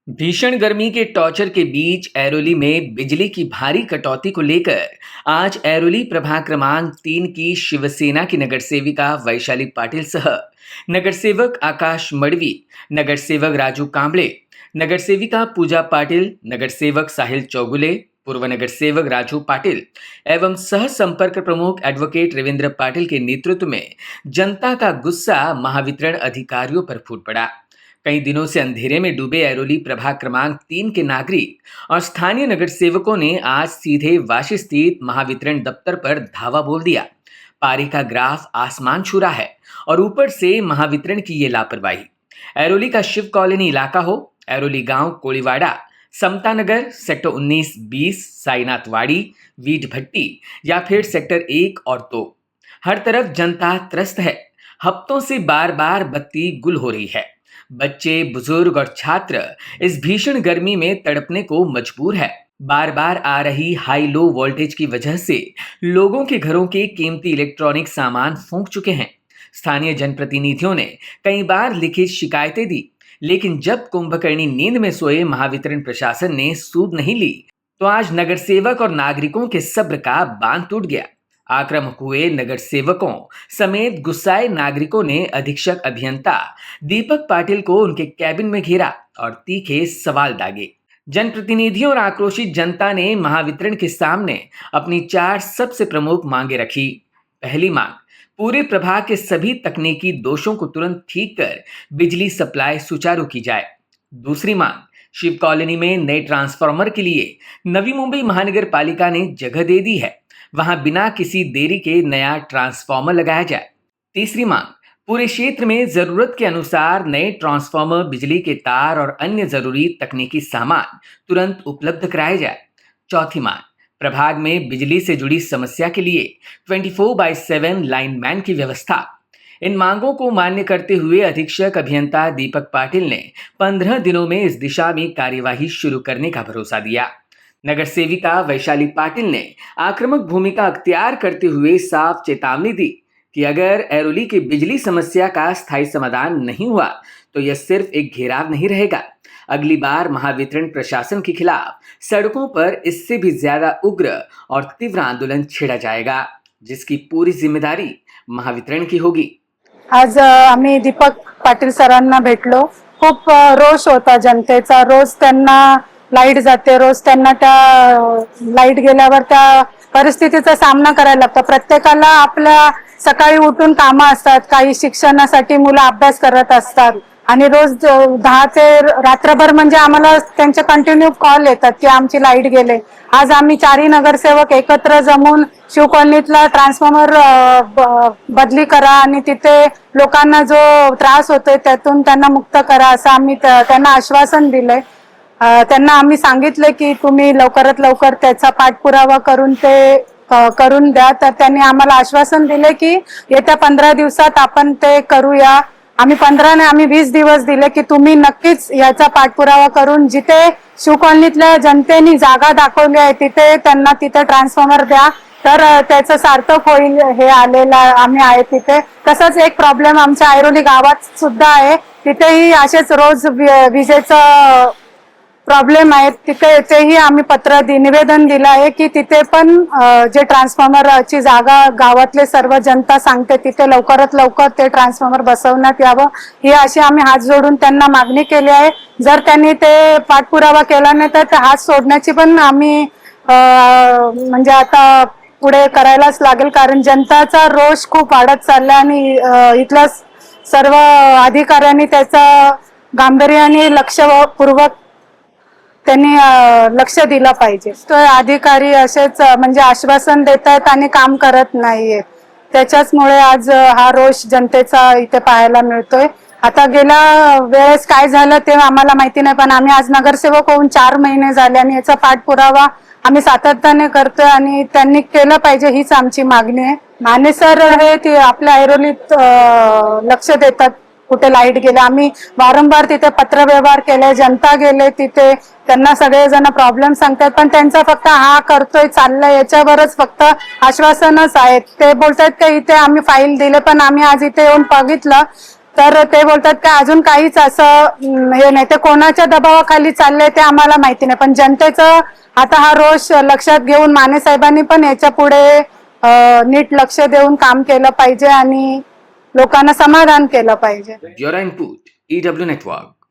भीषण गर्मी के टॉर्चर के बीच ऐरोली में बिजली की भारी कटौती को लेकर आज ऐरोली प्रभाग क्रमांक 3 की शिवसेना की नगर सेविका वैशाली पाटिल सह नगर सेवक आकाश मडवी, नगर सेवक राजू कांबळे, नगर सेविका पूजा पाटिल, नगर सेवक साहिल चौगुले, पूर्व नगर सेवक राजू पाटिल एवं सह संपर्क प्रमुख एडवोकेट रविंद्र पाटिल के नेतृत्व में जनता का गुस्सा महावितरण अधिकारियों पर फूट पड़ा। कई दिनों से अंधेरे में डूबे ऐरोली प्रभाग क्रमांक 3 के नागरिक और स्थानीय नगर सेवकों ने आज सीधे वाशी स्थित महावितरण दफ्तर पर धावा बोल दिया। पारी का ग्राफ आसमान छू रहा है और ऊपर से महावितरण की ये लापरवाही। ऐरोली का शिव कॉलोनी इलाका हो, ऐरोली गांव कोळीवाड़ा, समता नगर, सेक्टर 19-20, साईनाथ वाड़ी, वीट भट्टी या फिर सेक्टर 1 और 2, हर तरफ जनता त्रस्त है। हफ्तों से बार बार बत्ती गुल हो रही है। बच्चे, बुजुर्ग और छात्र इस भीषण गर्मी में तड़पने को मजबूर है। बार बार आ रही हाई लो वोल्टेज की वजह से लोगों के घरों के कीमती इलेक्ट्रॉनिक सामान फूंक चुके हैं। स्थानीय जनप्रतिनिधियों ने कई बार लिखित शिकायतें दी, लेकिन जब कुंभकर्णी नींद में सोए महावितरण प्रशासन ने सूद नहीं ली, तो आज नगर सेवक और नागरिकों के सब्र का बांध टूट गया। आक्रामक हुए नगर सेवकों समेत गुस्साए नागरिकों ने अधीक्षक अभियंता दीपक पाटिल को उनके कैबिन में घेरा और तीखे सवाल दागे। जनप्रतिनिधियों और आक्रोशित जनता ने महावितरण के सामने अपनी 4 सबसे प्रमुख मांगे रखी। पहली मांग, पूरे प्रभाग के सभी तकनीकी दोषों को तुरंत ठीक कर बिजली सप्लाई सुचारू की जाए। दूसरी मांग, शिव कॉलोनी में नए ट्रांसफार्मर के लिए नवी मुंबई महानगर पालिका ने जगह दे दी है, वहां बिना किसी देरी के नया ट्रांसफार्मर लगाया जाए। तीसरी मांग, पूरे क्षेत्र में जरूरत के अनुसार नए ट्रांसफार्मर, बिजली के तार और अन्य जरूरी तकनीकी सामान तुरंत उपलब्ध कराया जाए। चौथी मांग, प्रभाग में बिजली से जुड़ी समस्या के लिए 24/7 लाइनमैन की व्यवस्था। इन मांगों को मान्य करते हुए अधीक्षक अभियंता दीपक पाटिल ने 15 दिनों में इस दिशा में कार्यवाही शुरू करने का भरोसा दिया। नगर सेविका वैशाली पाटिल ने आक्रामक भूमिका अख्तियार करते हुए साफ चेतावनी दी कि अगर ऐरोली की बिजली समस्या का स्थायी समाधान नहीं हुआ तो यह सिर्फ एक घेराव नहीं रहेगा। अगली बार महावितरण प्रशासन के खिलाफ सड़कों पर इससे भी ज्यादा उग्र और तीव्र आंदोलन छेड़ा जाएगा, जिसकी पूरी जिम्मेदारी महावितरण की होगी। आज आम्ही दीपक पाटील सरांना भेटलो। खूप रोष होता जनतेचा। रोज त्यांना लाईट जाते, रोज त्यांना त्या लाईट गेल्यावर त्या परिस्थितीचा सामना करायला लागतो। प्रत्येकाला आपल्या सकाळी उठून कामं असतात, काही शिक्षणासाठी मुलं अभ्यास करत असतात आणि रोज 10 ते रात्रभर म्हणजे आम्हाला त्यांचे कंटिन्यू कॉल येतात की आमची लाईट गेले। आज आम्ही 4 नगरसेवक एकत्र जमून शिव कॉलनीतला ट्रान्सफॉर्मर बदली करा आणि तिथे लोकांना जो त्रास होतोय त्यातून त्यांना मुक्त करा असं आम्ही त्यांना आश्वासन दिलंय। त्यांना आम्ही सांगितले की तुम्ही लवकरात लवकर त्याचा पाठपुरावा करून ते करून द्या। तर त्यांनी आम्हाला आश्वासन दिले की येत्या 15 दिवसात आपण ते करूया। आम्ही 15 ने आम्ही 20 दिवस दिले की तुम्ही नक्कीच याचा पाठपुरावा करून जिथे शिव कॉलनीतल्या जनतेने जागा दाखवली आहे तिथे त्यांना तिथे ट्रान्सफॉर्मर द्या, तर त्याचं सार्थक होईल। हे आलेला आम्ही आहे तिथे। तसंच एक प्रॉब्लेम आमच्या ऐरोली गावात सुद्धा आहे, तिथेही असेच रोज विजेचं प्रॉब्लेम आहे। तिथे तेही आम्ही निवेदन दिलं आहे की तिथे पण जे ट्रान्सफॉर्मरची जागा गावातले सर्व जनता सांगते तिथे लवकरात लवकर ते ट्रान्सफॉर्मर बसवण्यात यावं, ही अशी आम्ही हात जोडून त्यांना मागणी केली आहे। जर त्यांनी ते पाठपुरावा केला नाही तर ते हात सोडण्याची पण आम्ही म्हणजे आता पुढे करायलाच लागेल, कारण जनताचा रोष खूप वाढत चालला आणि इथल्या सर्व अधिकाऱ्यांनी त्याचा गांभीर्याने लक्षपूर्वक त्यांनी लक्ष दिलं पाहिजे। तो अधिकारी असेच म्हणजे आश्वासन देत आहेत आणि काम करत नाहीये, त्याच्याचमुळे आज हा रोष जनतेचा इथे पाहायला मिळतोय। आता गेल्या वेळेस काय झालं ते आम्हाला माहिती नाही, पण आम्ही आज नगरसेवक होऊन 4 महिने झाले आणि याचा पाठपुरावा आम्ही सातत्याने करतोय आणि त्यांनी केलं पाहिजे, हीच आमची मागणी आहे। माने सर हे आपल्या ऐरोलीत लक्ष देतात कुठे लाईट गेले। आम्ही वारंवार तिथे पत्रव्यवहार केले, जनता गेले तिथे, त्यांना सगळेजण प्रॉब्लेम सांगतात, पण त्यांचा फक्त हा करतोय चाललंय याच्यावरच फक्त आश्वासनच आहेत। ते बोलतात की इथे आम्ही फाईल दिले, पण आम्ही आज इथे येऊन बघितलं तर ते बोलतात की अजून काहीच असं हे नाही, ते कोणाच्या दबावाखाली चाललंय ते आम्हाला माहिती नाही, पण जनतेचं आता हा रोष लक्षात घेऊन माने साहेबांनी पण याच्या पुढे नीट लक्ष देऊन काम केलं पाहिजे आणि लोकांना समाधान केलं पाहिजे. Bureau input EW network.